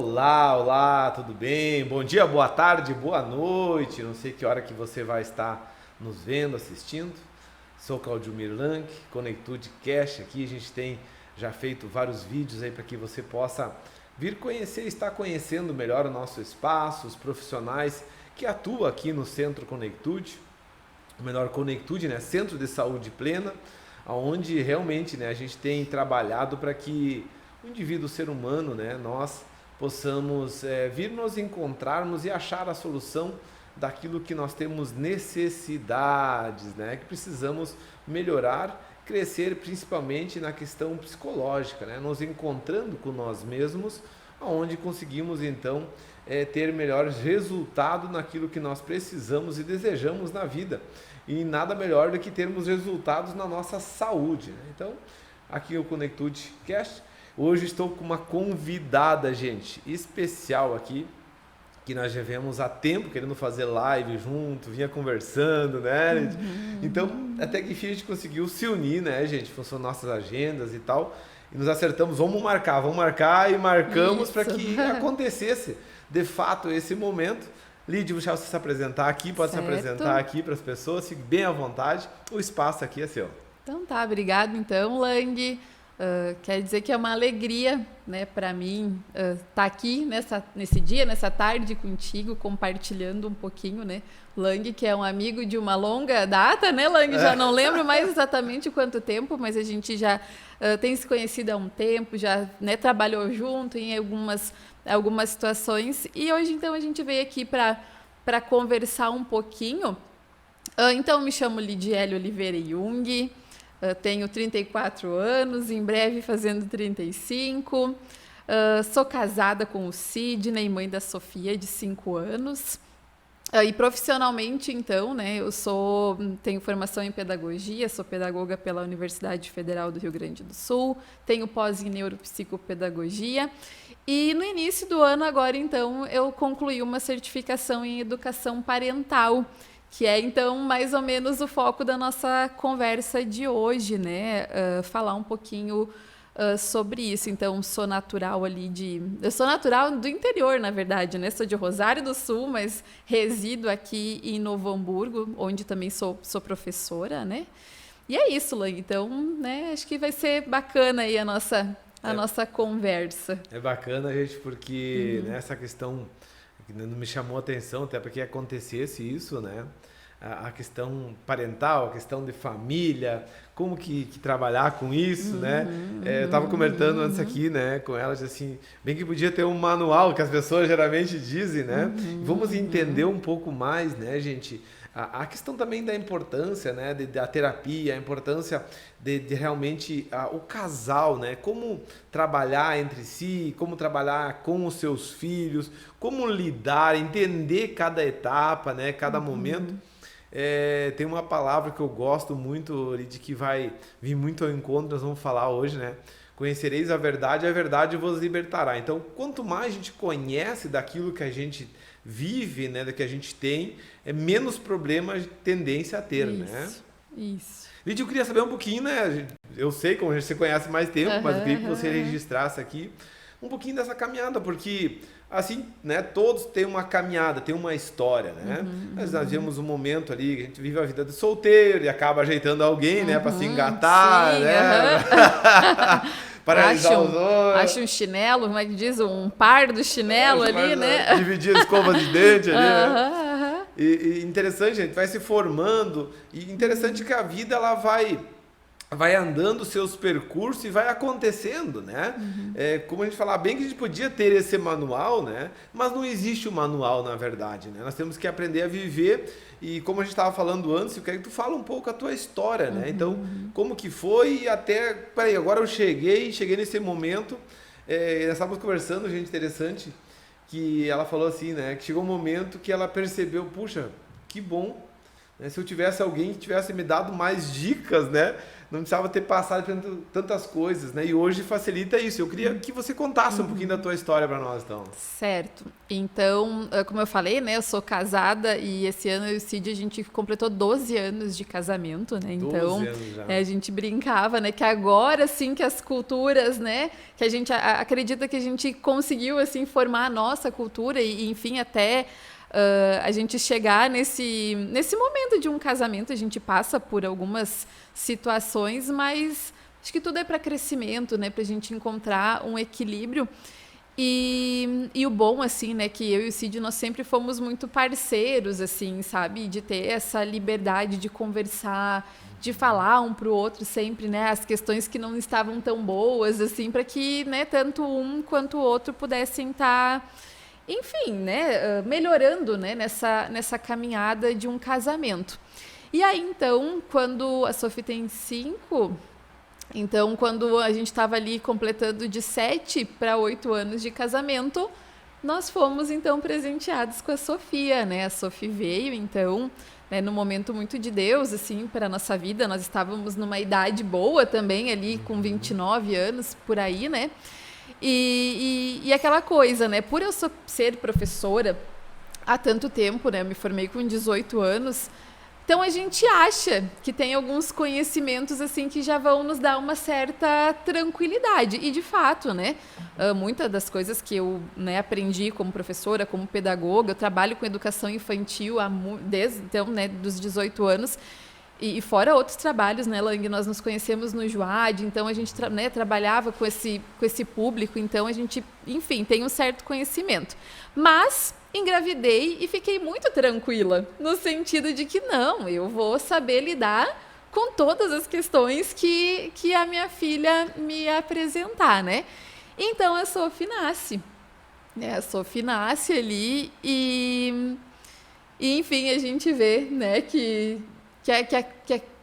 Olá, olá, tudo bem? Bom dia, boa tarde, boa noite. Não sei que hora que você vai estar nos vendo, assistindo. Sou Claudio Mirlang, Conectude Cash aqui. A gente tem já feito vários vídeos aí para que você possa vir conhecer, estar conhecendo melhor o nosso espaço, os profissionais que atuam aqui no Centro Conectude, o menor Conectude, né? Centro de Saúde Plena, onde realmente, né, a gente tem trabalhado para que o indivíduo, o ser humano, né, nós possamos vir nos encontrarmos e achar a solução daquilo que nós temos necessidades, né, que precisamos melhorar, crescer principalmente na questão psicológica, né, nos encontrando com nós mesmos, onde conseguimos então ter melhores resultados naquilo que nós precisamos e desejamos na vida. E nada melhor do que termos resultados na nossa saúde, né? Então, aqui o Conectude Cast. Hoje estou com uma convidada, gente, especial aqui, que nós já vemos há tempo querendo fazer live junto, vinha conversando, né? Então, até que enfim a gente conseguiu se unir, né, gente? Funcionam nossas agendas e tal. E nos acertamos, vamos marcar e marcamos para que acontecesse, de fato, esse momento. Lídia, vou deixar você se apresentar aqui, pode se apresentar aqui para as pessoas, fique bem à vontade, o espaço aqui é seu. Então tá, obrigado então, Lang. Quer dizer que é uma alegria, né, para mim estar aqui nesse dia, nessa tarde contigo, compartilhando um pouquinho, né? Lang, que é um amigo de uma longa data, né, Lang? Já não lembro mais exatamente quanto tempo, mas a gente já tem se conhecido há um tempo, já, né, trabalhou junto em algumas situações. E hoje, então, a gente veio aqui para conversar um pouquinho. Então, me chamo Lidiele Oliveira Jung. Tenho 34 anos, em breve fazendo 35. Sou casada com o Sidney, mãe da Sofia, de 5 anos. E profissionalmente, então, né, tenho formação em pedagogia, sou pedagoga pela Universidade Federal do Rio Grande do Sul, tenho pós em neuropsicopedagogia. E no início do ano, agora, então, eu concluí uma certificação em educação parental, que é, então, mais ou menos o foco da nossa conversa de hoje, né? Falar um pouquinho sobre isso. Então, eu sou natural do interior, na verdade, né? Sou de Rosário do Sul, mas resido aqui em Novo Hamburgo, onde também sou professora, né? E é isso, Lang. Então, né, acho que vai ser bacana aí a nossa conversa. É bacana, gente, porque nessa questão não me chamou a atenção, até porque acontecesse isso, né? A questão parental, a questão de família, como que trabalhar com isso, né? Eu estava comentando antes aqui, né, com elas, assim, bem que podia ter um manual que as pessoas geralmente dizem, né? Vamos entender um pouco mais, né, gente? A questão também da importância, né, da terapia, a importância de realmente o casal, né, como trabalhar entre si, como trabalhar com os seus filhos, como lidar, entender cada etapa, né, cada momento. Tem uma palavra que eu gosto muito, de que vai vir muito ao encontro, nós vamos falar hoje, né? Conhecereis a verdade vos libertará. Então, quanto mais a gente conhece daquilo que a gente vive, né, do que a gente tem, menos problemas tendência a ter, isso, né? Isso. Lídia, eu queria saber um pouquinho, né? Eu sei como você conhece mais tempo, mas eu queria que você registrasse aqui um pouquinho dessa caminhada, porque assim, né, todos têm uma caminhada, têm uma história, né? Nós vivemos um momento ali, que a gente vive a vida de solteiro e acaba ajeitando alguém, né, para se engatar, sim, né? Paralisar os olhos. Acha um chinelo, como é que diz? Um par do chinelo ali, né? Dividir a escova de dente ali, né? E interessante, gente, vai se formando, e interessante que a vida ela vai andando os seus percursos e vai acontecendo, né? Como a gente falava, bem que a gente podia ter esse manual, né? Mas não existe o manual, na verdade, né? Nós temos que aprender a viver, e como a gente estava falando antes, eu quero que tu fala um pouco a tua história, né? Então, como que foi e até... Peraí, agora eu cheguei nesse momento, nós estávamos conversando, gente, interessante, que ela falou assim, né? Que chegou um momento que ela percebeu, puxa, que bom, né? Se eu tivesse alguém que tivesse me dado mais dicas, né, não precisava ter passado por tantas coisas, né? E hoje facilita isso. Eu queria que você contasse um pouquinho da tua história para nós, então. Certo. Então, como eu falei, né, eu sou casada e esse ano eu e o Cid, a gente completou 12 anos de casamento, né? Então, 12 anos já. a gente brincava, né, que agora sim que as culturas, né, que a gente acredita que a gente conseguiu assim formar a nossa cultura e enfim, até a gente chegar nesse momento de um casamento, a gente passa por algumas situações, mas acho que tudo é para crescimento, né, para a gente encontrar um equilíbrio. E o bom, assim, né, que eu e o Cid, nós sempre fomos muito parceiros, assim, sabe, de ter essa liberdade de conversar, de falar um para o outro sempre, né, as questões que não estavam tão boas, assim, para que, né, tanto um quanto o outro pudessem estar, enfim, né, melhorando, né, nessa caminhada de um casamento. E aí, então, quando a Sophie tem 5, então, quando a gente estava ali completando de 7 para 8 anos de casamento, nós fomos, então, presenteados com a Sofia, né? A Sophie veio, então, né, num momento muito de Deus, assim, para a nossa vida. Nós estávamos numa idade boa também, ali com 29 anos, por aí, né? E aquela coisa, né? Por eu ser professora há tanto tempo, né? Eu me formei com 18 anos. Então, a gente acha que tem alguns conhecimentos, assim, que já vão nos dar uma certa tranquilidade. E, de fato, né? Muitas das coisas que eu, né, aprendi como professora, como pedagoga, eu trabalho com educação infantil desde, então, né, dos 18 anos. E fora outros trabalhos, né, Lang? Nós nos conhecemos no Juad, então a gente né, trabalhava com esse público, então a gente, enfim, tem um certo conhecimento. Mas engravidei e fiquei muito tranquila, no sentido de que não, eu vou saber lidar com todas as questões que a minha filha me apresentar, né? Então a Sophie nasce. A Sophie nasce ali e enfim, a gente vê, né, que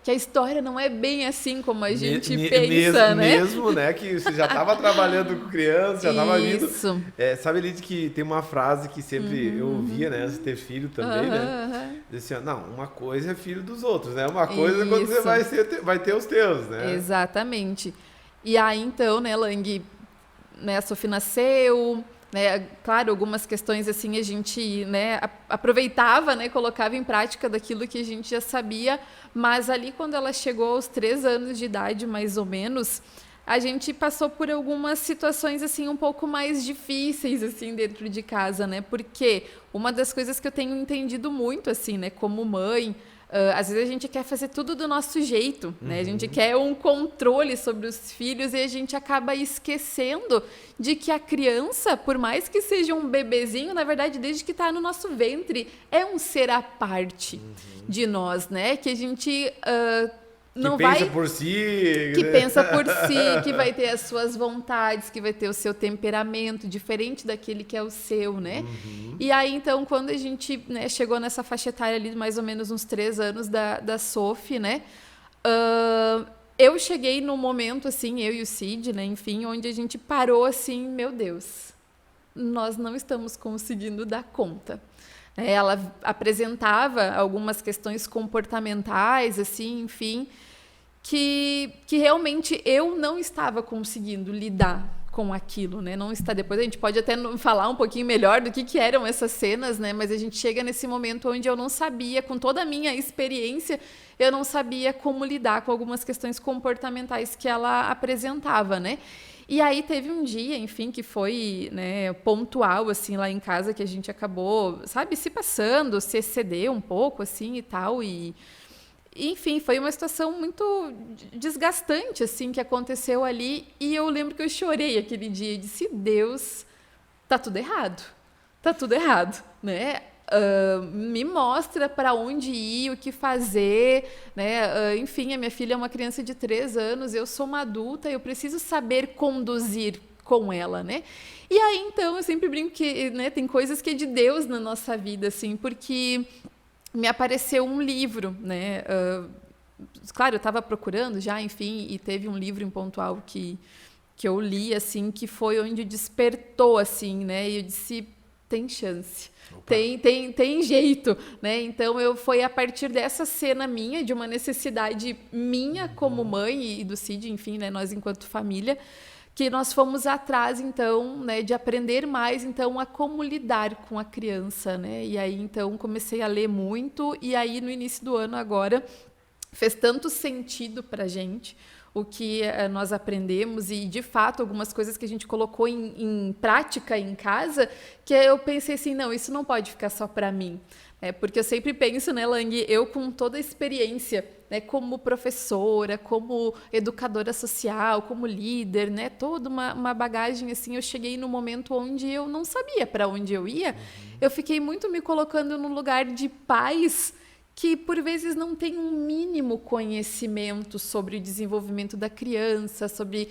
a história não é bem assim como a gente pensa, né? Mesmo, né? Que você já estava trabalhando com criança, já estava vindo. Sabe, Lid, que tem uma frase que sempre eu ouvia, né? Antes de ter filho também, né? Diz assim, não, uma coisa é filho dos outros, né? Uma coisa é quando você vai ter os teus, né? Exatamente. E aí, então, né, Lang, né, a Sophie nasceu... Né, claro, algumas questões assim a gente, né, aproveitava, né, colocava em prática daquilo que a gente já sabia, mas ali quando ela chegou aos 3 anos de idade, mais ou menos, a gente passou por algumas situações assim um pouco mais difíceis assim dentro de casa, né? Porque uma das coisas que eu tenho entendido muito assim, né, como mãe, às vezes a gente quer fazer tudo do nosso jeito, né? A gente quer um controle sobre os filhos e a gente acaba esquecendo de que a criança, por mais que seja um bebezinho, na verdade, desde que está no nosso ventre, é um ser à parte de nós, né? Que a gente não vai... pensa por si. Que pensa por si, que vai ter as suas vontades, que vai ter o seu temperamento, diferente daquele que é o seu, né? E aí, então, quando a gente, né, chegou nessa faixa etária ali, mais ou menos uns 3 anos da Sophie, né? Eu cheguei num momento, assim, eu e o Cid, né? Enfim, onde a gente parou assim, meu Deus, nós não estamos conseguindo dar conta. Ela apresentava algumas questões comportamentais, assim, enfim, que realmente eu não estava conseguindo lidar com aquilo, né? Não está. Depois a gente pode até falar um pouquinho melhor do que eram essas cenas, né? Mas a gente chega nesse momento onde eu não sabia, com toda a minha experiência, eu não sabia como lidar com algumas questões comportamentais que ela apresentava, né? E aí teve um dia, enfim, que foi, né, pontual, assim, lá em casa, que a gente acabou, sabe, se passando, se exceder um pouco, assim, e tal, enfim, foi uma situação muito desgastante, assim, que aconteceu ali, e eu lembro que eu chorei aquele dia e disse, Deus, tá tudo errado, né? Me mostra para onde ir, o que fazer, né? Enfim, a minha filha é uma criança de 3 anos, eu sou uma adulta, eu preciso saber conduzir com ela, né? E aí, então, eu sempre brinco que, né, tem coisas que é de Deus na nossa vida, assim, porque me apareceu um livro, né? Claro, eu estava procurando já, enfim, e teve um livro em pontual que eu li, assim, que foi onde despertou, assim, né? E eu disse, tem chance. Tem jeito, né? Então foi a partir dessa cena minha, de uma necessidade minha como mãe e do Cid, enfim, né, nós enquanto família, que nós fomos atrás, então, né, de aprender mais, então, a como lidar com a criança, né? E aí, então, comecei a ler muito, e aí, no início do ano, agora, fez tanto sentido pra gente o que nós aprendemos e, de fato, algumas coisas que a gente colocou em prática em casa, que eu pensei assim, não, isso não pode ficar só para mim. Porque eu sempre penso, né, Lang, eu com toda a experiência, né, como professora, como educadora social, como líder, né, toda uma bagagem, assim, eu cheguei no momento onde eu não sabia para onde eu ia, eu fiquei muito me colocando no lugar de pais que, por vezes, não tem um mínimo conhecimento sobre o desenvolvimento da criança, sobre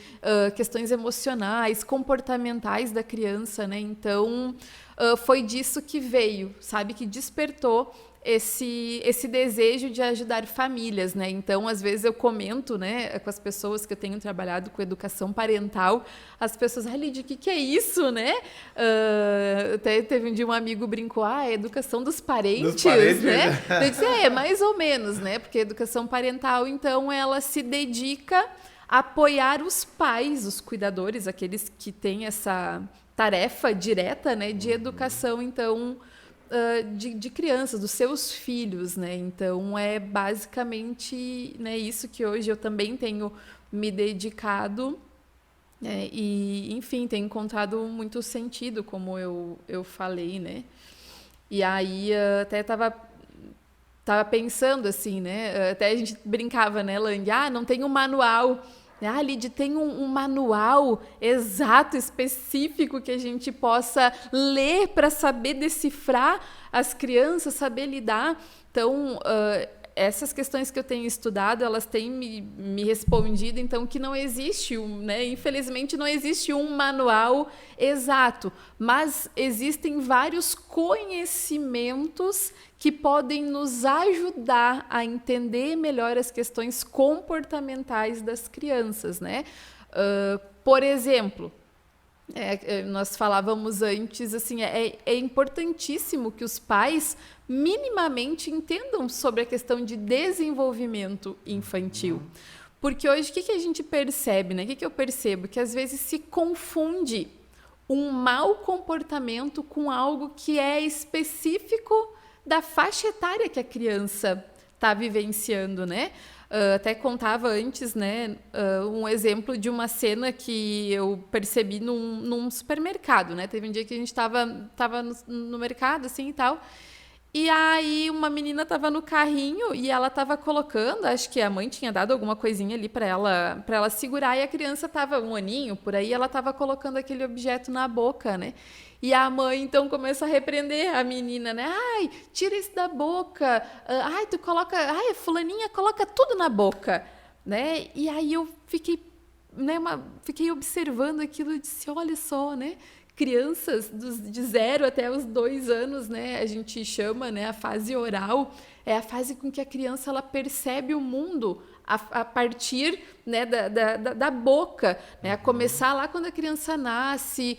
questões emocionais, comportamentais da criança, né? Então, foi disso que veio, sabe? Que despertou esse desejo de ajudar famílias, né? Então, às vezes eu comento, né, com as pessoas que eu tenho trabalhado com educação parental, as pessoas, Lídia, o que é isso, né? Até teve um dia um amigo brincou, educação dos parentes, né? Eu disse, mais ou menos, né? Porque a educação parental, então, ela se dedica a apoiar os pais, os cuidadores, aqueles que têm essa tarefa direta, né, de educação, então, de crianças, dos seus filhos, né? Então, é basicamente, né, isso que hoje eu também tenho me dedicado, né? E, enfim, tenho encontrado muito sentido, como eu falei, né? E aí, até estava pensando assim, né? Até a gente brincava, né, Lang? Não tem um manual. Lídia, tem um manual exato, específico, que a gente possa ler para saber decifrar as crianças, saber lidar. Então, essas questões que eu tenho estudado, elas têm me respondido, então, que não existe né? Infelizmente, não existe um manual exato, mas existem vários conhecimentos que podem nos ajudar a entender melhor as questões comportamentais das crianças, né? Por exemplo, nós falávamos antes, assim, é importantíssimo que os pais minimamente entendam sobre a questão de desenvolvimento infantil. Porque hoje, o que a gente percebe, né? O que eu percebo? Que às vezes se confunde um mau comportamento com algo que é específico da faixa etária que a criança está vivenciando, né? Até contava antes, né, um exemplo de uma cena que eu percebi num supermercado, né? Teve um dia que a gente estava no mercado, assim, e tal, e aí uma menina estava no carrinho e ela estava colocando, acho que a mãe tinha dado alguma coisinha ali para ela segurar, e a criança estava um aninho, por aí, ela estava colocando aquele objeto na boca, né? E a mãe, então, começa a repreender a menina, né? Tira isso da boca. Tu coloca... fulaninha coloca tudo na boca, né? E aí eu fiquei, né, fiquei observando aquilo e disse, olha só, né? Crianças de 0 até os 2 anos, né? A gente chama, né, a fase oral, é a fase com que a criança ela percebe o mundo a partir, né, da boca, né? A começar lá quando a criança nasce,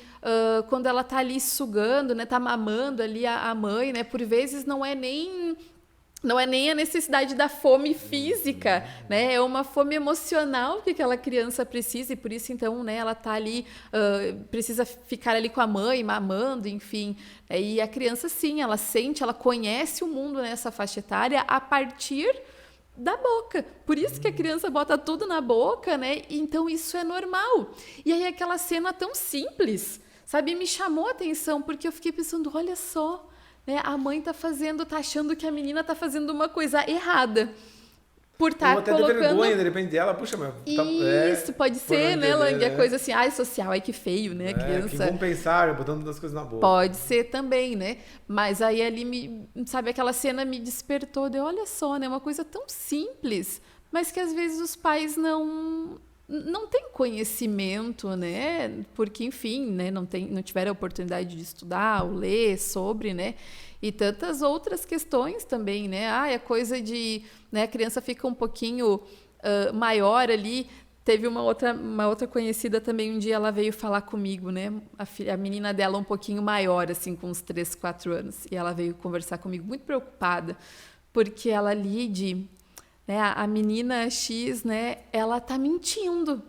quando ela está ali sugando, né, está mamando ali a mãe, né? Por vezes não é nem a necessidade da fome física, né? É uma fome emocional que aquela criança precisa, e por isso, então, né, ela está ali, precisa ficar ali com a mãe, mamando, enfim. E a criança, sim, ela sente, ela conhece o mundo nessa faixa etária a partir da boca. Por isso que a criança bota tudo na boca, né? Então, isso é normal. E aí, aquela cena tão simples, sabe? Me chamou a atenção, porque eu fiquei pensando, olha só, né? A mãe tá achando que a menina tá fazendo uma coisa errada. Por estar colocando... Ou até vergonha, de repente, dela, puxa, meu... Isso, pode ser, né, Lang? É coisa assim, social, que feio, né, a criança... Que vão pensar, botando as coisas na boca. Pode ser também, né? Mas aí ali, sabe, aquela cena me despertou, olha só, né, uma coisa tão simples, mas que às vezes os pais não têm conhecimento, né? Porque, enfim, né, não tiveram a oportunidade de estudar ou ler sobre, né? E tantas outras questões também, né? A coisa de... Né, a criança fica um pouquinho maior ali, teve uma outra conhecida também, um dia ela veio falar comigo, né? A menina dela um pouquinho maior, assim, com uns 3, 4 anos. E ela veio conversar comigo muito preocupada, porque ela, Lide, né, a menina X, né, ela tá mentindo.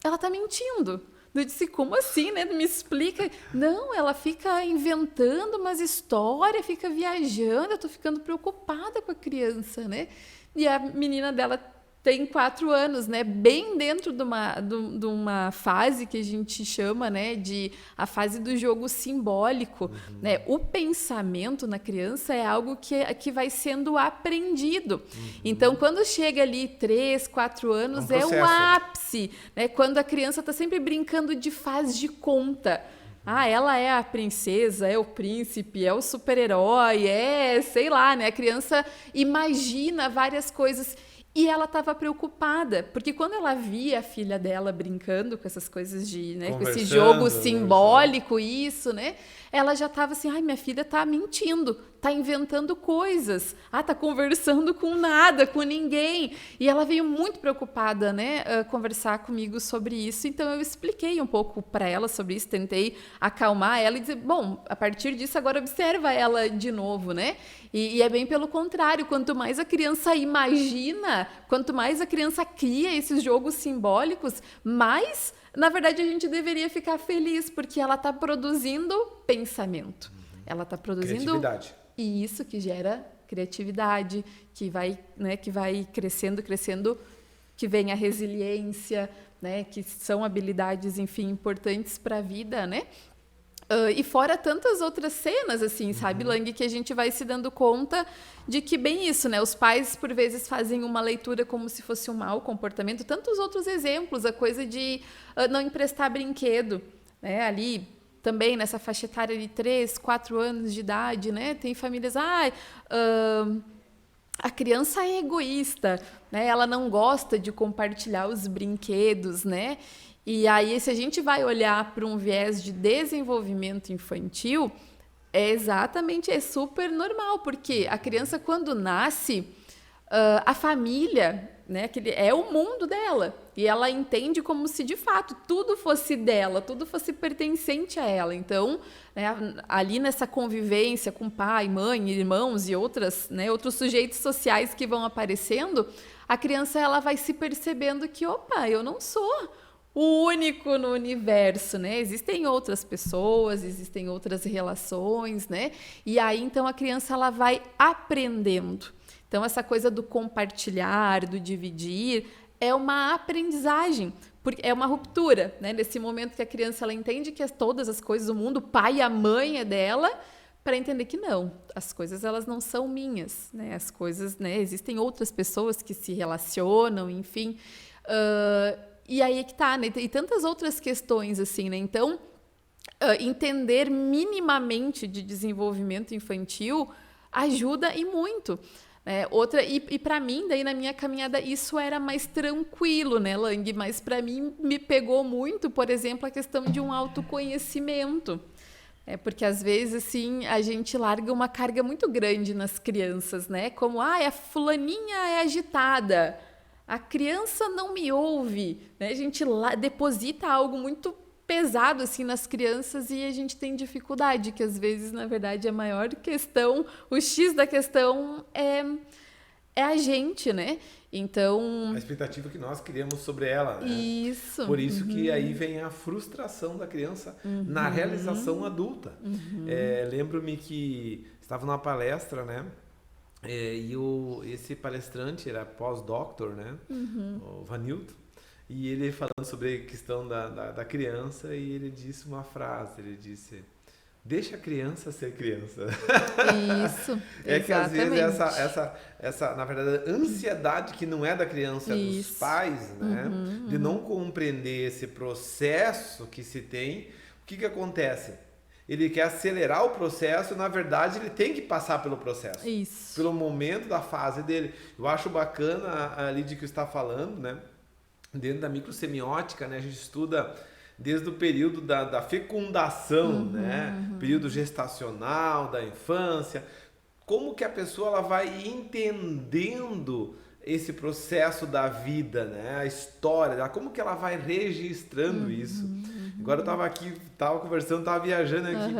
Ela tá mentindo. Eu disse, como assim, né? Me explica. Não, ela fica inventando umas histórias, fica viajando, eu tô ficando preocupada com a criança, né? E a menina dela tem 4 anos, né? Bem dentro de uma fase que a gente chama, né, de a fase do jogo simbólico, né? O pensamento na criança é algo que vai sendo aprendido. Então, quando chega ali 3, 4 anos, é o ápice, né? Quando a criança está sempre brincando de faz de conta. Ela é a princesa, é o príncipe, é o super-herói, sei lá, né? A criança imagina várias coisas. E ela estava preocupada, porque quando ela via a filha dela brincando com essas coisas né, com esse jogo simbólico, isso, né? Ela já estava assim, minha filha está mentindo, está inventando coisas, está conversando com nada, com ninguém. E ela veio muito preocupada, né, conversar comigo sobre isso. Então eu expliquei um pouco para ela sobre isso, tentei acalmar ela e dizer, bom, a partir disso agora observa ela de novo, né? E é bem pelo contrário, quanto mais a criança imagina, quanto mais a criança cria esses jogos simbólicos, mais, na verdade, a gente deveria ficar feliz, porque ela está produzindo pensamento. Ela está produzindo criatividade. E isso que gera criatividade, que vai, né, que vai crescendo, que vem a resiliência, né, que são habilidades, enfim, importantes para a vida, né? E fora tantas outras cenas, assim, sabe, Lang, que a gente vai se dando conta de que, bem isso, né? Os pais, por vezes, fazem uma leitura como se fosse um mau comportamento. Tantos outros exemplos, a coisa de não emprestar brinquedo, né? Ali, também, nessa faixa etária de 3, 4 anos de idade, né? Tem famílias, a criança é egoísta, né? Ela não gosta de compartilhar os brinquedos, né? E aí, se a gente vai olhar para um viés de desenvolvimento infantil, é super normal, porque a criança, quando nasce, a família, né, é o mundo dela. E ela entende como se, de fato, tudo fosse dela, tudo fosse pertencente a ela. Então, né, ali nessa convivência com pai, mãe, irmãos e outros sujeitos sociais que vão aparecendo, a criança ela vai se percebendo que, opa, eu não sou o único no universo, né? Existem outras pessoas, existem outras relações, né? E aí, então, a criança ela vai aprendendo. Então, essa coisa do compartilhar, do dividir, é uma aprendizagem, porque é uma ruptura, né? Nesse momento que a criança ela entende que todas as coisas do mundo, o pai e a mãe é dela, para entender que não, as coisas elas não são minhas, né? As coisas, né? Existem outras pessoas que se relacionam, enfim. E aí é que tá, né? E tantas outras questões, assim, né? Então, entender minimamente de desenvolvimento infantil ajuda e muito. E para mim, daí na minha caminhada, isso era mais tranquilo, né, Lang? Mas para mim me pegou muito, por exemplo, a questão de um autoconhecimento. Porque às vezes, assim, a gente larga uma carga muito grande nas crianças, né? Como, a fulaninha é agitada. A criança não me ouve, né? A gente deposita algo muito pesado assim nas crianças e a gente tem dificuldade, que às vezes, na verdade, a maior questão, o X da questão é a gente, né? Então... a expectativa que nós criamos sobre ela, né? Isso. Por isso que aí vem a frustração da criança na realização adulta. Lembro-me que estava numa palestra, né? Esse palestrante era pós-doctor, né? O Vanilton, e ele falando sobre a questão da criança, e ele disse uma frase, ele disse: deixa a criança ser criança. Isso, que às vezes essa, na verdade, ansiedade que não é da criança, é dos pais, né? De não compreender esse processo que se tem, o que acontece? Ele quer acelerar o processo, na verdade ele tem que passar pelo processo. Isso. Pelo momento da fase dele. Eu acho bacana ali de que está falando, né? Dentro da microsemiótica, né? A gente estuda desde o período da fecundação, né? Período gestacional, da infância. Como que a pessoa ela vai entendendo esse processo da vida, né? A história dela, como que ela vai registrando isso. Agora eu tava conversando, tava viajando aqui,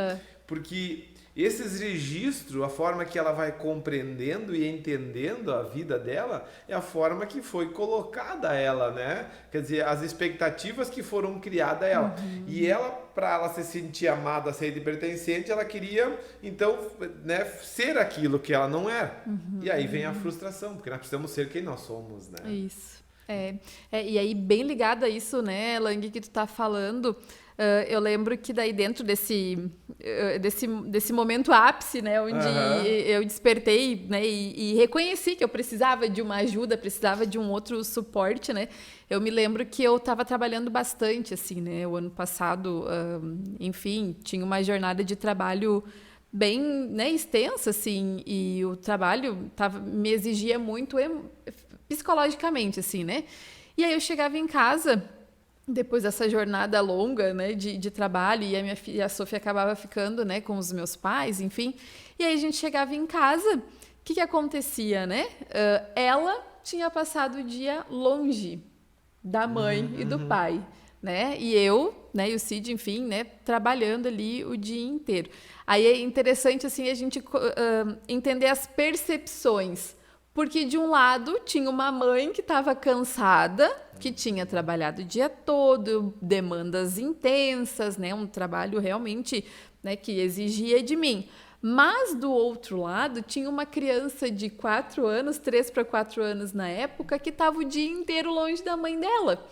porque esses registros, a forma que ela vai compreendendo e entendendo a vida dela, é a forma que foi colocada a ela, né? Quer dizer, as expectativas que foram criadas a ela. E ela, para ela se sentir amada, aceita e pertencente, ela queria, então, né, ser aquilo que ela não era. E aí vem a frustração, porque nós precisamos ser quem nós somos, né? Isso. E aí, bem ligado a isso, né, Lang, que tu tá falando, eu lembro que daí dentro desse momento ápice, né, onde eu despertei, né, e reconheci que eu precisava de uma ajuda, precisava de um outro suporte, né, eu me lembro que eu estava trabalhando bastante, assim, né, o ano passado, enfim, tinha uma jornada de trabalho bem, né, extensa, assim, e o trabalho me exigia muito psicologicamente, assim, né, e aí eu chegava em casa depois dessa jornada longa, né, de trabalho, e a minha filha, a Sofia, acabava ficando, né, com os meus pais, enfim. E aí a gente chegava em casa, o que acontecia, né? Ela tinha passado o dia longe da mãe e do pai, né? E eu, né, e o Cid, enfim, né, trabalhando ali o dia inteiro. Aí é interessante, assim, a gente entender as percepções. Porque, de um lado, tinha uma mãe que estava cansada, que tinha trabalhado o dia todo, demandas intensas, né? Um trabalho realmente, né, que exigia de mim. Mas, do outro lado, tinha uma criança de 4 anos, 3 para 4 anos na época, que estava o dia inteiro longe da mãe dela,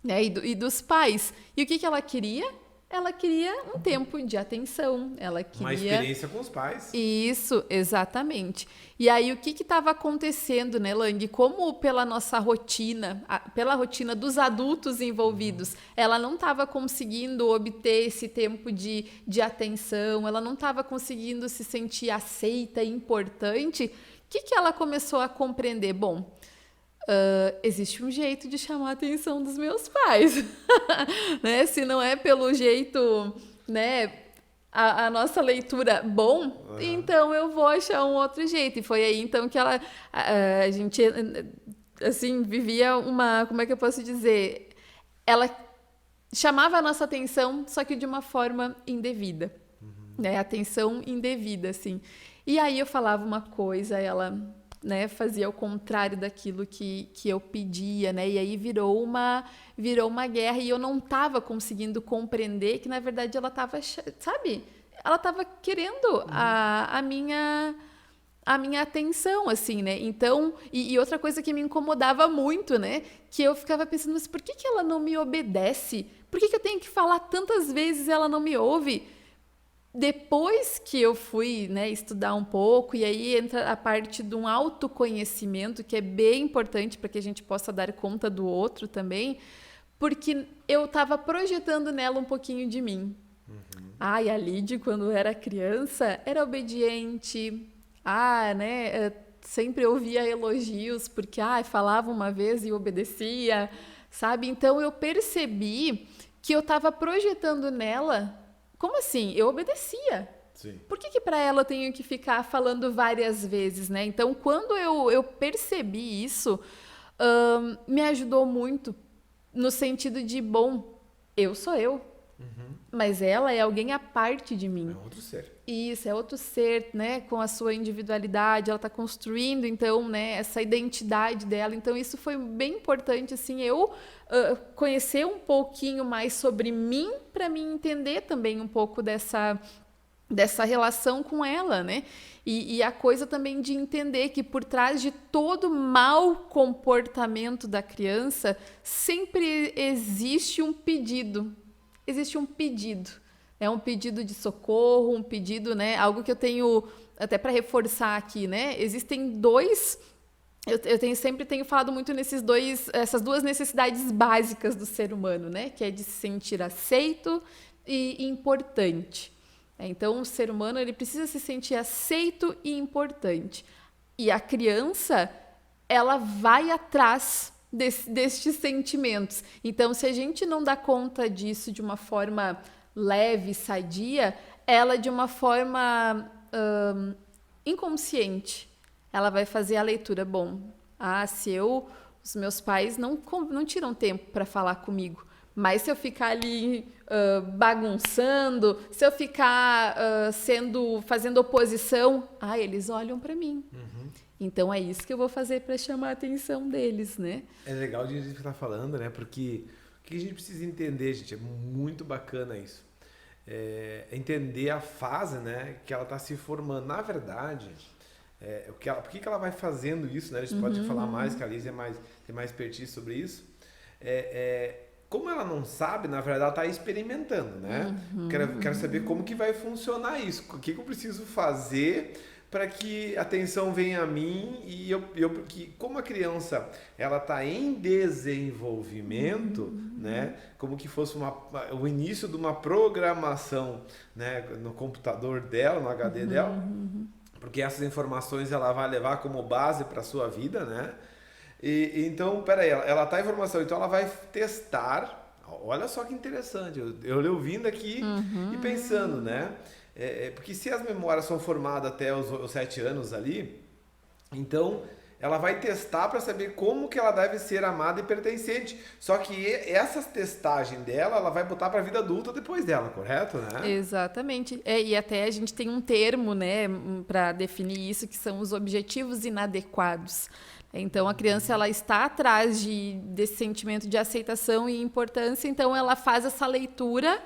né? E dos pais. E o que ela queria? Ela queria um tempo de atenção, ela queria... Uma experiência com os pais. Isso, exatamente. E aí, o que estava acontecendo, né, Lang? Como pela nossa rotina, pela rotina dos adultos envolvidos, ela não estava conseguindo obter esse tempo de atenção, ela não estava conseguindo se sentir aceita e importante, o que ela começou a compreender? Bom... existe um jeito de chamar a atenção dos meus pais, né? Se não é pelo jeito, né, a nossa leitura bom, então eu vou achar um outro jeito. E foi aí então que a gente, assim, vivia uma, como é que eu posso dizer? Ela chamava a nossa atenção, só que de uma forma indevida, né? Atenção indevida, assim. E aí eu falava uma coisa, ela... né, fazia o contrário daquilo que eu pedia, né, e aí virou uma guerra, e eu não estava conseguindo compreender que, na verdade, ela estava, sabe, ela estava querendo a minha atenção, assim, né, então, e outra coisa que me incomodava muito, né, que eu ficava pensando, mas por que ela não me obedece? Por que eu tenho que falar tantas vezes e ela não me ouve? Depois que eu fui, né, estudar um pouco, e aí entra a parte de um autoconhecimento, que é bem importante para que a gente possa dar conta do outro também, porque eu estava projetando nela um pouquinho de mim. E a Lid, quando era criança, era obediente, né, sempre ouvia elogios, porque falava uma vez e obedecia, sabe? Então eu percebi que eu estava projetando nela... Como assim? Eu obedecia. Sim. Por que para ela eu tenho que ficar falando várias vezes, né? Então, quando eu percebi isso, me ajudou muito no sentido de, bom, eu sou eu, mas ela é alguém à parte de mim. É outro ser. Isso, é outro ser, né? Com a sua individualidade, ela está construindo, então, né? Essa identidade dela. Então, isso foi bem importante, assim, eu conhecer um pouquinho mais sobre mim, para mim entender também um pouco dessa relação com ela, né? E a coisa também de entender que por trás de todo mau comportamento da criança sempre existe um pedido. Existe um pedido. É um pedido de socorro, um pedido, né? Algo que eu tenho, até para reforçar aqui, né? Existem dois... Eu sempre tenho falado muito essas duas necessidades básicas do ser humano, né? Que é de se sentir aceito e importante. Então, o ser humano, ele precisa se sentir aceito e importante. E a criança, ela vai atrás destes sentimentos. Então, se a gente não dá conta disso de uma forma leve, sadia, ela, de uma forma inconsciente, ela vai fazer a leitura, bom, Os meus pais não tiram tempo para falar comigo. Mas se eu ficar ali bagunçando, se eu ficar fazendo oposição, eles olham para mim. Então é isso que eu vou fazer para chamar a atenção deles, né? É legal de a gente estar falando, né? Porque o que a gente precisa entender, gente, é muito bacana isso. Entender a fase, né, que ela está se formando. Na verdade, por que ela vai fazendo isso, né? A gente pode falar mais, que a Liz tem mais expertise sobre isso. Como ela não sabe, na verdade, ela está experimentando, né? Quero saber como que vai funcionar isso. O que eu preciso fazer para que a atenção venha a mim porque como a criança ela está em desenvolvimento, né? Como que fosse o início de uma programação, né? No computador dela, no HD dela, porque essas informações ela vai levar como base para a sua vida, né? Então, peraí, ela está em formação, então ela vai testar. Olha só que interessante, eu ouvindo aqui e pensando, né? Porque se as memórias são formadas até os 7 anos ali, então ela vai testar para saber como que ela deve ser amada e pertencente. Só que essa testagem dela, ela vai botar para a vida adulta depois dela, correto, né? Exatamente. E até a gente tem um termo, né, para definir isso, que são os objetivos inadequados. Então, a criança ela está atrás desse sentimento de aceitação e importância, então ela faz essa leitura,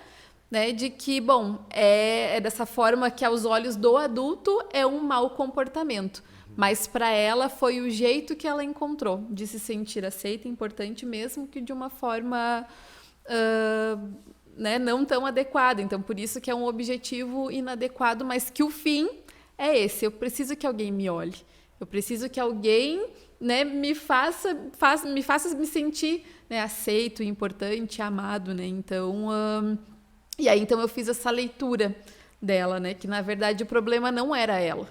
né, de que, bom, é dessa forma que aos olhos do adulto é um mau comportamento. Mas para ela foi o jeito que ela encontrou de se sentir aceita e importante, mesmo que de uma forma né, não tão adequada. Então, por isso que é um objetivo inadequado, mas que o fim é esse. Eu preciso que alguém me olhe. Eu preciso que alguém, né, me faça me sentir, né, aceito, importante, amado, né? Então, e aí então eu fiz essa leitura dela, né, que na verdade o problema não era ela.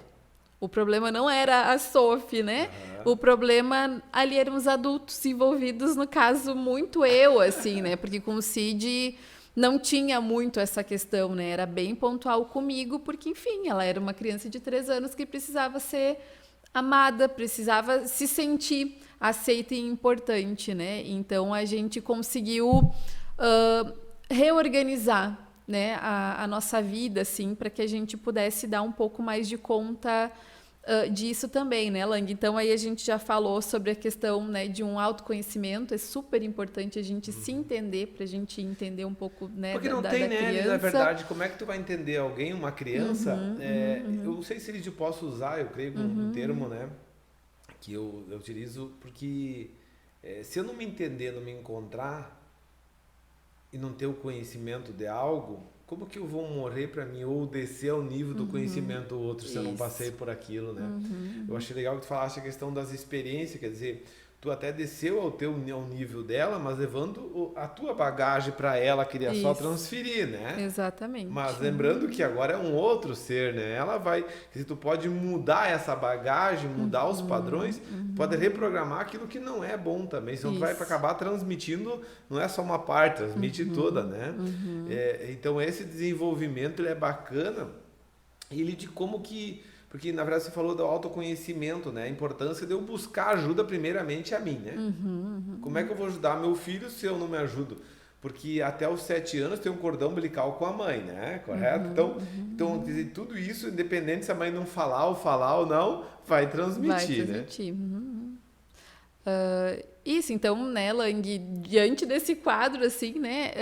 O problema não era a Sophie, né? O problema ali eram os adultos envolvidos, no caso muito eu, assim, né? Porque com o Cid não tinha muito essa questão, né? Era bem pontual comigo, porque enfim, ela era uma criança de 3 anos que precisava ser amada, precisava se sentir aceita e importante, né? Então a gente conseguiu reorganizar, né, a nossa vida, assim, para que a gente pudesse dar um pouco mais de conta disso também, né, Lang? Então aí a gente já falou sobre a questão, né, de um autoconhecimento. É super importante a gente se entender, para a gente entender um pouco, né, porque não tem, né, na verdade, como é que tu vai entender alguém, uma criança, eu não sei se eu posso usar, eu creio que um termo, né, que eu utilizo, porque se eu não me entender, não me encontrar e não ter o conhecimento de algo, como que eu vou morrer para mim ou descer ao nível do conhecimento do outro se eu não passei por aquilo, né? Eu achei legal que tu falaste a questão das experiências, quer dizer, tu até desceu ao nível dela, mas levando a tua bagagem para ela, queria só transferir, né? Exatamente. Mas lembrando que agora é um outro ser, né? Ela vai, se tu pode mudar essa bagagem, mudar os padrões, pode reprogramar aquilo que não é bom também, senão tu vai acabar transmitindo, não é só uma parte, transmite toda, né? Então esse desenvolvimento ele é bacana, ele de como que, porque na verdade você falou do autoconhecimento, né? A importância de eu buscar ajuda primeiramente a mim, né? Como é que eu vou ajudar meu filho se eu não me ajudo? Porque até os 7 anos tem um cordão umbilical com a mãe, né? Correto? Então, quer dizer, tudo isso, independente se a mãe não falar ou não, vai transmitir, né? Isso, então, né, Lang, diante desse quadro, assim, né,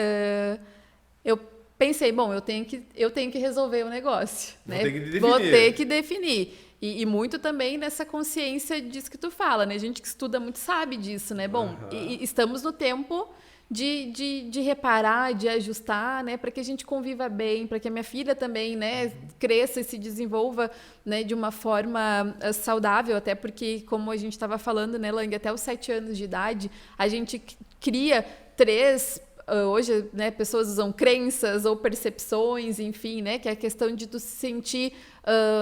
eu pensei, bom, eu tenho que resolver o negócio, né? Vou ter que definir. E muito também nessa consciência disso que tu fala, né? A gente que estuda muito sabe disso, né? Bom, estamos no tempo de reparar, de ajustar, né? Para que a gente conviva bem, para que a minha filha também, né, cresça e se desenvolva, né, de uma forma saudável, até porque, como a gente estava falando, né, Lang, até os 7 anos de idade, a gente cria 3... Hoje, né, pessoas usam crenças ou percepções, enfim, né, que é a questão de tu sentir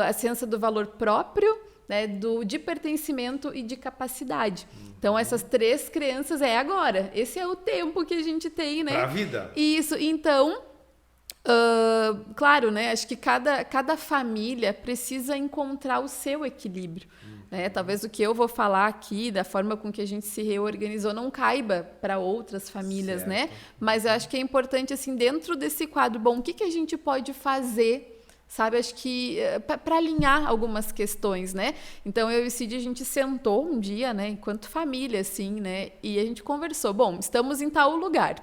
a ciência do valor próprio, né, de pertencimento e de capacidade. Então, essas 3 crenças é agora. Esse é o tempo que a gente tem, né? Pra vida. Isso. Então, claro, né, acho que cada família precisa encontrar o seu equilíbrio. né? Talvez o que eu vou falar aqui, da forma com que a gente se reorganizou, não caiba para outras famílias, Certo. né? Mas eu acho que é importante, assim, dentro desse quadro, bom, o que que a gente pode fazer, sabe? Acho que para alinhar algumas questões, né? Então, eu e o Cid, a gente sentou um dia, né? Enquanto família, assim, né? E a gente conversou. Bom, estamos em tal lugar.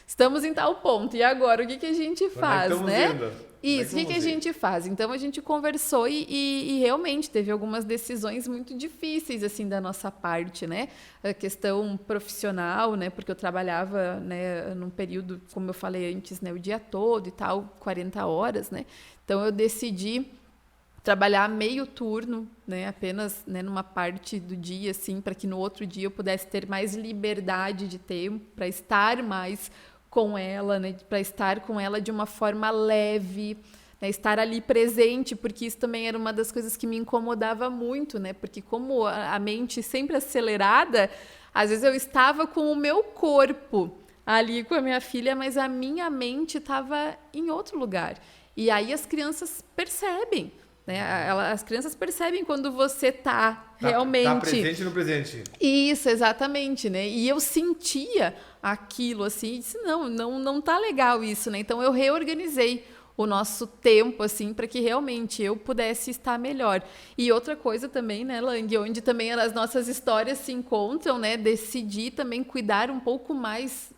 Estamos em tal ponto. E agora, o que que a gente faz, né? Isso, o que que a gente faz? Então, a gente conversou e realmente teve algumas decisões muito difíceis, assim, da nossa parte, né? A questão profissional, né? Porque eu trabalhava, né, num período, como eu falei antes, né, o dia todo e tal, 40 horas, né? Então, eu decidi trabalhar meio turno, né, apenas, né, numa parte do dia, assim, para que no outro dia eu pudesse ter mais liberdade de tempo, para estar mais com ela, né, para estar com ela de uma forma leve, né, estar ali presente, porque isso também era uma das coisas que me incomodava muito, né, porque como a mente sempre acelerada, às vezes eu estava com o meu corpo ali com a minha filha, mas a minha mente estava em outro lugar. E aí as crianças percebem, né? As crianças percebem quando você tá realmente... Tá presente no presente. Isso, exatamente, né? E eu sentia aquilo, assim, e disse, não tá legal isso, né? Então, eu reorganizei o nosso tempo, assim, para que realmente eu pudesse estar melhor. E outra coisa também, né, Lang, onde também as nossas histórias se encontram, né? Decidi também cuidar um pouco mais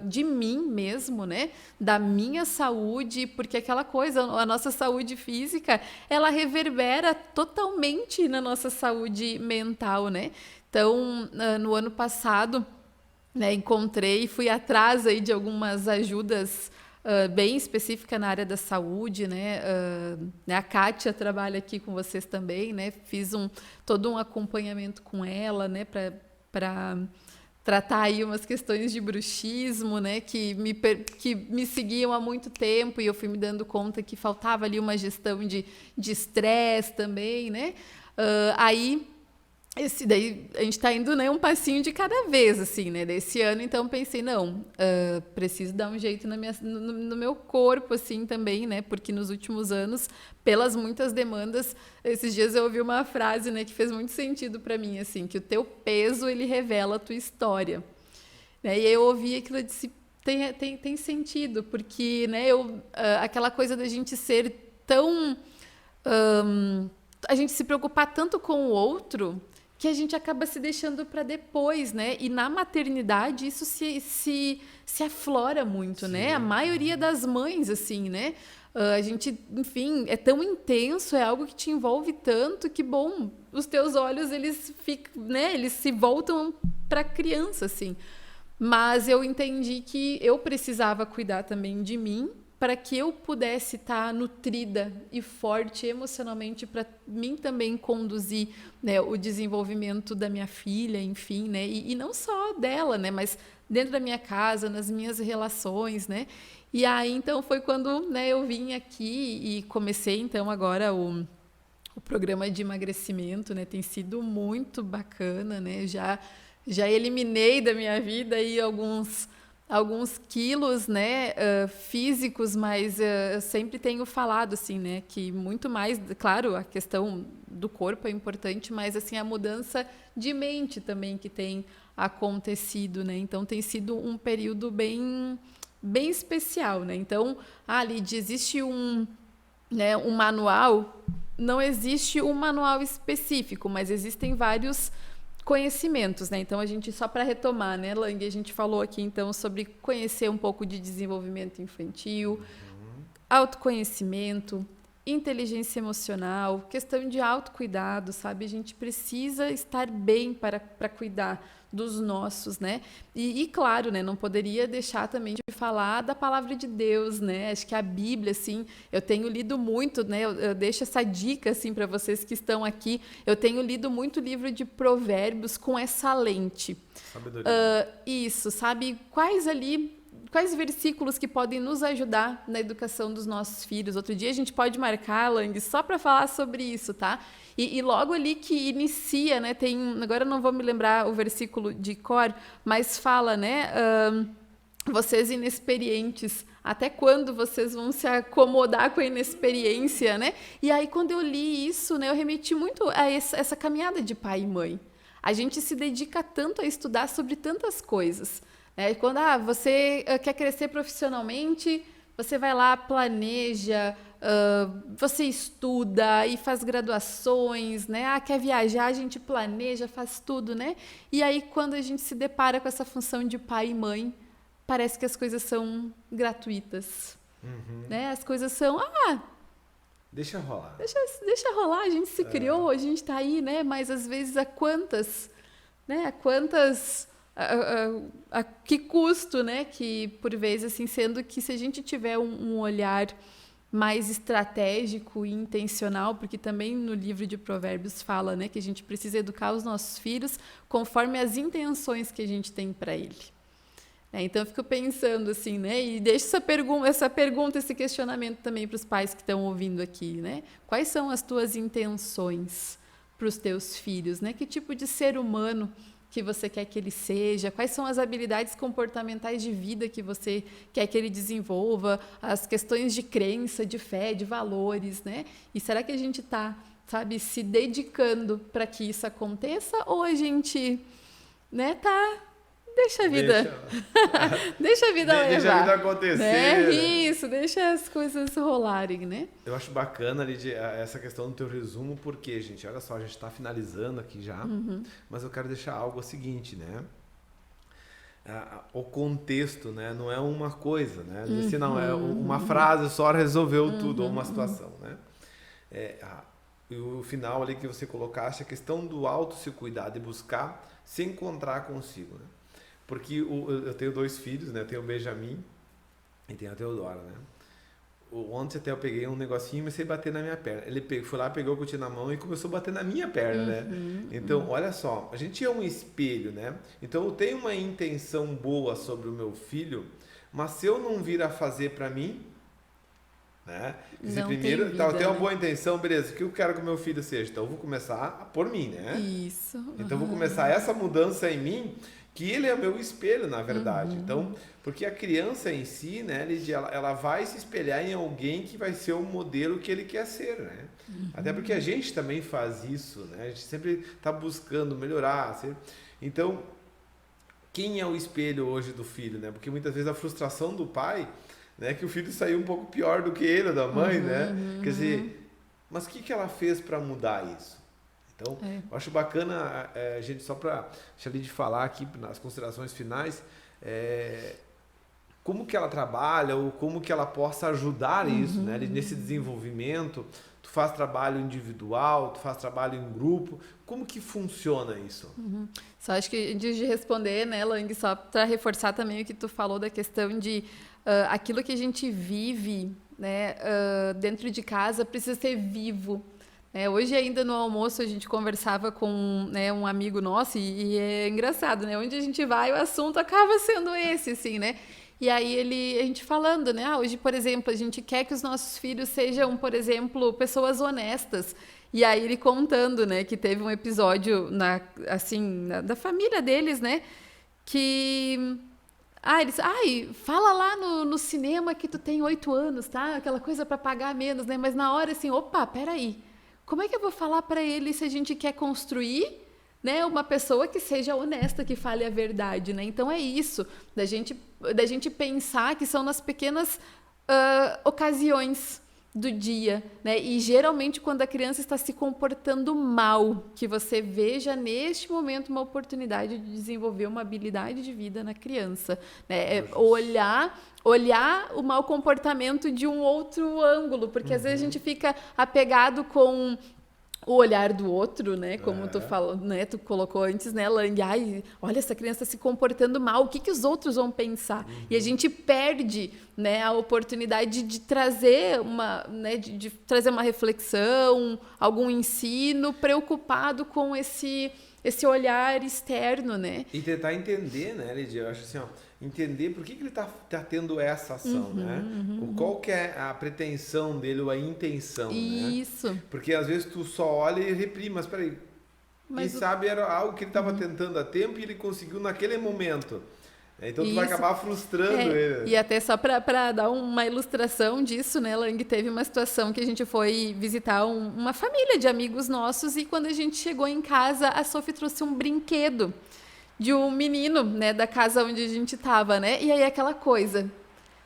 de mim mesmo, né? Da minha saúde, porque aquela coisa, a nossa saúde física, ela reverbera totalmente na nossa saúde mental, né? Então, no ano passado, né, encontrei e fui atrás aí de algumas ajudas bem específicas na área da saúde, né? A Kátia trabalha aqui com vocês também, né? Fiz todo um acompanhamento com ela, né? Para tratar aí umas questões de bruxismo, né, que me seguiam há muito tempo, e eu fui me dando conta que faltava ali uma gestão de estresse também, né? Aí, daí a gente está indo, né, um passinho de cada vez, assim, né? Desse ano, então, pensei, não, preciso dar um jeito no meu corpo, assim, também, né? Porque nos últimos anos, pelas muitas demandas, esses dias eu ouvi uma frase, né, que fez muito sentido para mim, assim, que o teu peso, ele revela a tua história. Né? E aí eu ouvi aquilo e disse, tem sentido, porque, né, aquela coisa da gente ser tão... a gente se preocupar tanto com o outro, que a gente acaba se deixando para depois, né? E na maternidade isso se aflora muito, sim, né? A maioria das mães, assim, né? A gente, enfim, é tão intenso, é algo que te envolve tanto que, bom, os teus olhos, eles ficam, né? Eles se voltam para a criança, assim. Mas eu entendi que eu precisava cuidar também de mim, para que eu pudesse estar nutrida e forte emocionalmente, para mim também conduzir, né, o desenvolvimento da minha filha, enfim, né, e não só dela, né, mas dentro da minha casa, nas minhas relações, né. E aí, então, foi quando, né, eu vim aqui e comecei, então, agora o programa de emagrecimento, né, tem sido muito bacana, né, já eliminei da minha vida aí alguns quilos, né, físicos, mas eu sempre tenho falado, assim, né, que muito mais, claro, a questão do corpo é importante, mas, assim, a mudança de mente também que tem acontecido, né, então tem sido um período bem especial, né, então, Lid, existe um manual, não existe um manual específico, mas existem vários conhecimentos, né? Então, a gente, só para retomar, né, Lang, a gente falou aqui, então, sobre conhecer um pouco de desenvolvimento infantil, autoconhecimento, inteligência emocional, questão de autocuidado, sabe? A gente precisa estar bem para cuidar dos nossos, né? E, claro, né, não poderia deixar também de falar da palavra de Deus, né? Acho que a Bíblia, assim, eu tenho lido muito, né? Eu deixo essa dica, assim, para vocês que estão aqui. Eu tenho lido muito livro de Provérbios com essa lente. Sabedoria. Isso, sabe? Quais versículos que podem nos ajudar na educação dos nossos filhos? Outro dia a gente pode marcar, Lang, só para falar sobre isso, tá? E logo ali que inicia, né? Agora eu não vou me lembrar o versículo de cor, mas fala, né? Vocês inexperientes Até quando vocês vão se acomodar com a inexperiência, né? E aí, quando eu li isso, né, eu remeti muito a essa caminhada de pai e mãe. A gente se dedica tanto a estudar sobre tantas coisas, né? Quando você quer crescer profissionalmente, você vai lá, planeja, você estuda e faz graduações, né? Quer viajar, a gente planeja, faz tudo, né? E aí, quando a gente se depara com essa função de pai e mãe, parece que as coisas são gratuitas, né? As coisas são, deixa rolar. Deixa rolar, a gente se criou, a gente está aí, né? Mas às vezes a que custo, né? Que por vezes, assim, sendo que se a gente tiver um olhar mais estratégico e intencional, porque também no livro de Provérbios fala, né, que a gente precisa educar os nossos filhos conforme as intenções que a gente tem para ele. Então eu fico pensando assim, né? E deixo essa pergunta, esse questionamento também para os pais que estão ouvindo aqui, né? Quais são as tuas intenções para os teus filhos, né? Que tipo de ser humano que você quer que ele seja? Quais são as habilidades comportamentais de vida que você quer que ele desenvolva? As questões de crença, de fé, de valores, né? E será que a gente está, sabe, se dedicando para que isso aconteça, ou a gente, né, deixa a vida. Deixa a vida levar. Deixa a vida acontecer. Né? Isso, deixa as coisas rolarem, né? Eu acho bacana, Lidia, essa questão do teu resumo, porque, gente, olha só, a gente está finalizando aqui já, mas eu quero deixar algo seguinte, né? O contexto, né? Não é uma coisa, né? Assim, não, é uma frase só resolveu tudo, ou uma situação, né? E o final ali que você colocaste, a questão do auto se cuidar, de buscar se encontrar consigo, né? Porque eu tenho 2 filhos, né? Eu tenho o Benjamin e tenho a Teodora, né? Ontem até eu peguei um negocinho e comecei a bater na minha perna. Ele foi lá, pegou o cutinho na mão e começou a bater na minha perna, né? Então, olha só, a gente é um espelho, né? Então, eu tenho uma intenção boa sobre o meu filho, mas se eu não vir a fazer para mim, né? Primeiro, eu tenho uma boa intenção, beleza, o que eu quero que o meu filho seja? Então, eu vou começar por mim, né? Isso. Então, eu vou começar essa mudança em mim, que ele é o meu espelho, na verdade. Então, porque a criança em si, né, Lidia, ela vai se espelhar em alguém que vai ser o modelo que ele quer ser, né? Até porque a gente também faz isso, né? A gente sempre está buscando melhorar. Então, quem é o espelho hoje do filho, né? Porque muitas vezes a frustração do pai, né, é que o filho saiu um pouco pior do que ele ou da mãe, né? Quer dizer, mas o que ela fez para mudar isso? Então, eu acho bacana, gente, só para deixar ali de falar aqui nas considerações finais, como que ela trabalha ou como que ela possa ajudar isso, né? Nesse desenvolvimento. Tu faz trabalho individual, tu faz trabalho em grupo, como que funciona isso? Só acho que antes de responder, né, Lang, só para reforçar também o que tu falou da questão de aquilo que a gente vive, né, dentro de casa precisa ser vivo. Hoje ainda no almoço a gente conversava com, né, um amigo nosso e é engraçado, né? Onde a gente vai o assunto acaba sendo esse, assim, né? E aí a gente falando, né? Hoje, por exemplo, a gente quer que os nossos filhos sejam, por exemplo, pessoas honestas. E aí ele contando, né, que teve um episódio da família deles, né? Que eles, fala lá no cinema que tu tem 8 anos, tá? Aquela coisa para pagar menos, né? Mas na hora assim, opa, peraí. Como é que eu vou falar para ele se a gente quer construir, né, uma pessoa que seja honesta, que fale a verdade, né? Então é isso, da gente pensar que são nas pequenas ocasiões do dia, né? E geralmente quando a criança está se comportando mal, que você veja neste momento uma oportunidade de desenvolver uma habilidade de vida na criança, né? Olhar o mau comportamento de um outro ângulo, porque às vezes a gente fica apegado com o olhar do outro, né? Como tu falou, né? Tu colocou antes, né, Lang? Ai, olha, essa criança se comportando mal, o que os outros vão pensar? E a gente perde, né, a oportunidade de trazer de trazer uma reflexão, algum ensino, preocupado com esse olhar externo, né? E tentar entender, né, Lidia? Eu acho assim, entender por que ele tá tendo essa ação, né? Qual que é a pretensão dele ou a intenção, Isso. né? Porque às vezes tu só olha e reprime, mas quem sabe era algo que ele estava tentando há tempo e ele conseguiu naquele momento. Então tu vai acabar frustrando ele. E até só para dar uma ilustração disso, né, Lang, teve uma situação que a gente foi visitar uma família de amigos nossos e quando a gente chegou em casa, a Sophie trouxe um brinquedo de um menino, né, da casa onde a gente estava, né? E aí aquela coisa,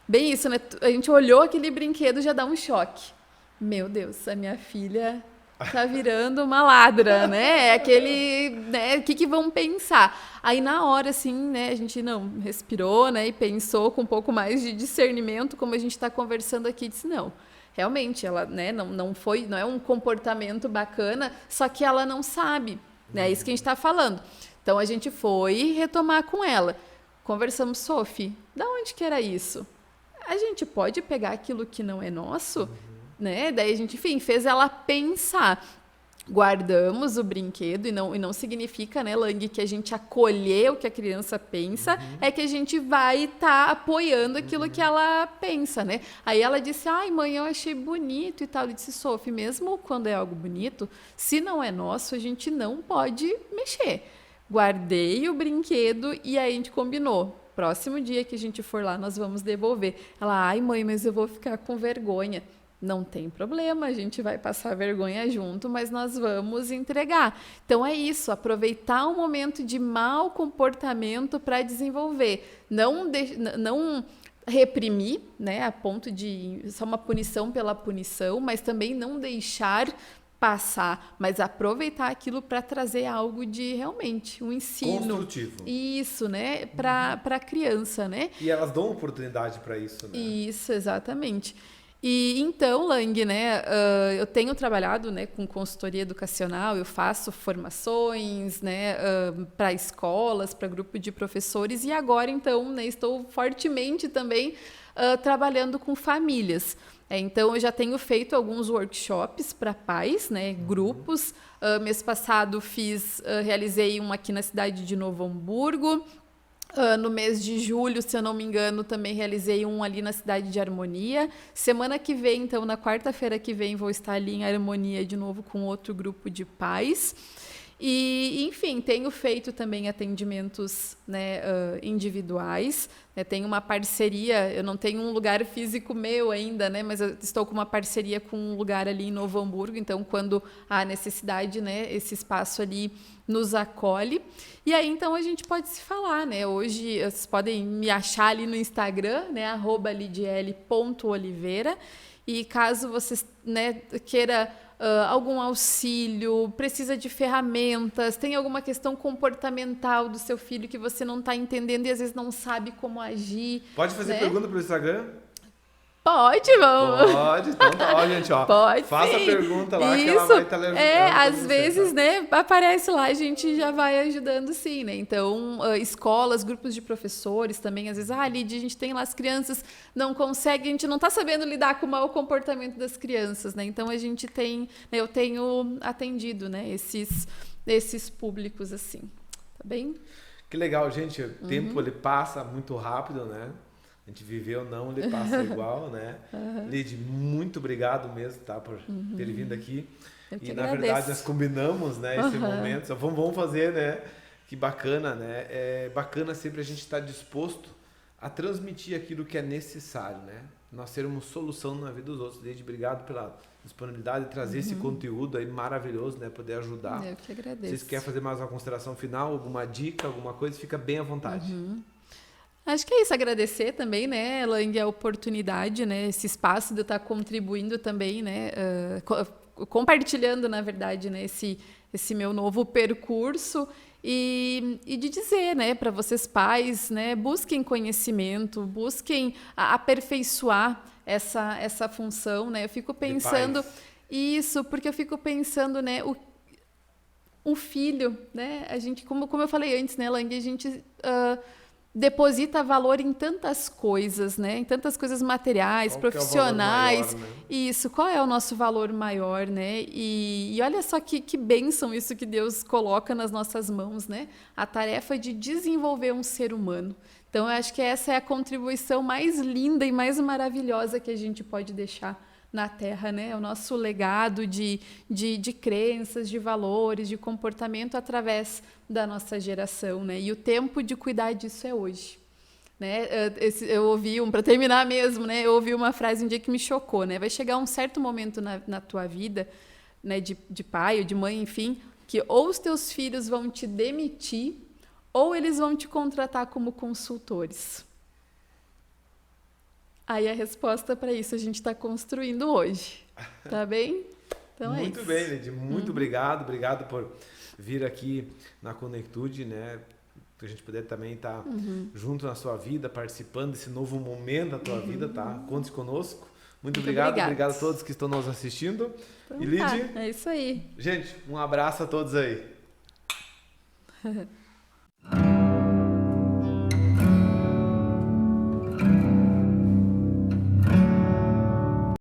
bem isso, né? A gente olhou aquele brinquedo, já dá um choque. Meu Deus, a minha filha tá virando uma ladra, né? É aquele, né? O que vão pensar? Aí na hora, assim, né? A gente não respirou, né? E pensou com um pouco mais de discernimento, como a gente está conversando aqui, disse não. Realmente, ela, né? Não é um comportamento bacana, só que ela não sabe, né? É isso que a gente está falando. Então a gente foi retomar com ela. Conversamos, Sophie, da onde que era isso? A gente pode pegar aquilo que não é nosso? Né? Daí a gente, enfim, fez ela pensar. Guardamos o brinquedo e não significa, né, Lang, que a gente acolher o que a criança pensa, é que a gente vai estar apoiando aquilo que ela pensa, né? Aí ela disse, ai, mãe, eu achei bonito e tal. Eu disse, Sophie, mesmo quando é algo bonito, se não é nosso, a gente não pode mexer. Guardei o brinquedo e aí a gente combinou. Próximo dia que a gente for lá, nós vamos devolver. Ela, ai, mãe, mas eu vou ficar com vergonha. Não tem problema, a gente vai passar vergonha junto, mas nós vamos entregar. Então é isso, aproveitar um momento de mau comportamento para desenvolver. Não reprimir, né, a ponto de só uma punição pela punição, mas também não deixar passar, mas aproveitar aquilo para trazer algo de realmente um ensino construtivo. Isso, né, para a criança, né? E elas dão oportunidade para isso, né? Isso, exatamente. E então, Lang, né, eu tenho trabalhado, né, com consultoria educacional, eu faço formações, né, para escolas, para grupo de professores e agora, então, né, estou fortemente também trabalhando com famílias. Então, eu já tenho feito alguns workshops para pais, né, grupos. Mês passado realizei um aqui na cidade de Novo Hamburgo. No mês de julho, se eu não me engano, também realizei um ali na cidade de Harmonia. Semana que vem, então, na quarta-feira que vem, vou estar ali em Harmonia de novo com outro grupo de pais. E, enfim, tenho feito também atendimentos, né, individuais. Né, tenho uma parceria, eu não tenho um lugar físico meu ainda, né, mas eu estou com uma parceria com um lugar ali em Novo Hamburgo. Então, quando há necessidade, né, esse espaço ali nos acolhe. E aí, então, a gente pode se falar, né? Hoje, vocês podem me achar ali no Instagram, né, @lidiele.oliveira. E caso vocês, né, queira algum auxílio, precisa de ferramentas, tem alguma questão comportamental do seu filho que você não está entendendo e às vezes não sabe como agir. Pode fazer, né, pergunta pelo Instagram? Pode, vamos. Pode, então tá, ó, gente, ó. Pode, faça sim. a pergunta lá Isso, que ela vai estar levando. Às vezes, né, aparece lá, a gente já vai ajudando sim, né? Então, escolas, grupos de professores também, às vezes, Lídia, a gente tem lá as crianças, não consegue, a gente não está sabendo lidar com o mau comportamento das crianças, né? Então, a gente tem, né, eu tenho atendido, né, esses públicos assim, tá bem? Que legal, gente, o tempo ele passa muito rápido, né? A gente viveu, não, ele passa igual, né? Lid, muito obrigado mesmo, tá, por ter vindo aqui. E na verdade nós combinamos, né, esse momento. Só vamos fazer, né? Que bacana, né? É bacana sempre a gente estar disposto a transmitir aquilo que é necessário, né? Nós sermos solução na vida dos outros. Lid, obrigado pela disponibilidade de trazer esse conteúdo aí maravilhoso, né? Poder ajudar. Eu que agradeço. Vocês querem fazer mais uma consideração final, alguma dica, alguma coisa, fica bem à vontade. Acho que é isso, agradecer também, né, Lang, a oportunidade, né, esse espaço de eu estar contribuindo também, né, compartilhando, na verdade, né, esse meu novo percurso e de dizer, né, para vocês pais, né, busquem conhecimento, busquem aperfeiçoar essa função, né, eu fico pensando isso, porque eu fico pensando, né, o filho, né, a gente, como eu falei antes, né, Lang, a gente deposita valor em tantas coisas, né? Em tantas coisas materiais, profissionais. É o valor maior, né? Isso, qual é o nosso valor maior, né? E olha só que bênção isso que Deus coloca nas nossas mãos, né? A tarefa de desenvolver um ser humano. Então, eu acho que essa é a contribuição mais linda e mais maravilhosa que a gente pode deixar na Terra, né? O nosso legado de crenças, de valores, de comportamento através da nossa geração, né? E o tempo de cuidar disso é hoje. né? Eu ouvi para terminar mesmo, né? Eu ouvi uma frase um dia que me chocou, né? Vai chegar um certo momento na tua vida, né? De pai ou de mãe, enfim, que ou os teus filhos vão te demitir ou eles vão te contratar como consultores. Aí a resposta para isso a gente está construindo hoje, tá bem? Então muito é isso. bem, Lidy, muito obrigado por vir aqui na Conectude, né? Que a gente puder também estar junto na sua vida, participando desse novo momento da tua vida, tá? Conte conosco. Muito obrigado a todos que estão nos assistindo. Então, e Lidy, é isso aí. gente, um abraço a todos aí.